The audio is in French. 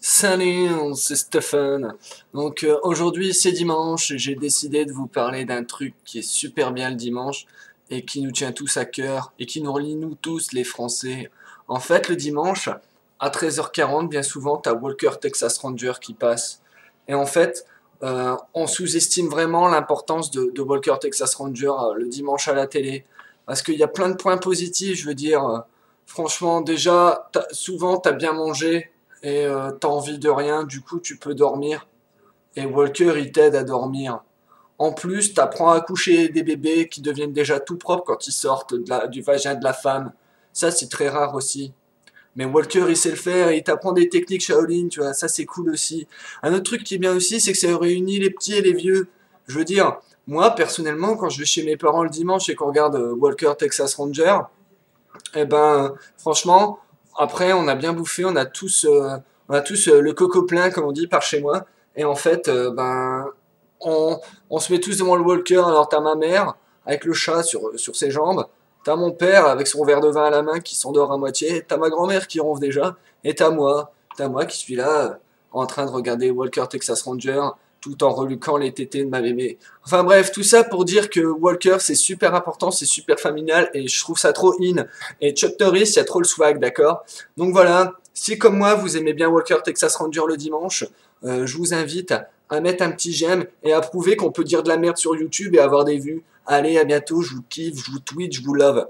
Salut, c'est Stephen. Donc aujourd'hui c'est dimanche et j'ai décidé de vous parler d'un truc qui est super bien le dimanche et qui nous tient tous à cœur et qui nous relie nous tous les Français. En fait le dimanche à 13h40 bien souvent t'as Walker Texas Ranger qui passe. Et en fait on sous-estime vraiment l'importance de Walker Texas Ranger le dimanche à la télé. Parce qu'il y a plein de points positifs, je veux dire. Franchement déjà souvent t'as bien mangé et t'as envie de rien, du coup tu peux dormir. Et Walker il t'aide à dormir. En plus, t'apprends à coucher des bébés qui deviennent déjà tout propres quand ils sortent du vagin de la femme. Ça c'est très rare aussi. Mais Walker il sait le faire et il t'apprend des techniques Shaolin, tu vois, ça c'est cool aussi. Un autre truc qui est bien aussi, c'est que ça réunit les petits et les vieux. Je veux dire, moi personnellement, quand je vais chez mes parents le dimanche et qu'on regarde Walker Texas Ranger, eh ben, franchement, après, on a bien bouffé, on a tous le coco plein, comme on dit par chez moi. Et en fait, on se met tous devant le walker. Alors, t'as ma mère avec le chat sur ses jambes. T'as mon père avec son verre de vin à la main qui s'endort à moitié. T'as ma grand-mère qui ronfle déjà. Et t'as moi. T'as moi qui suis là, en train de regarder Walker Texas Ranger, tout en reluquant les tétés de ma bébé. Enfin bref, tout ça pour dire que Walker, c'est super important, c'est super familial, et je trouve ça trop in. Et Chuck Norris, il y a trop le swag, d'accord? Donc voilà, si comme moi, vous aimez bien Walker Texas Ranger le dimanche, je vous invite à mettre un petit j'aime et à prouver qu'on peut dire de la merde sur YouTube et avoir des vues. Allez, à bientôt, je vous kiffe, je vous tweet, je vous love.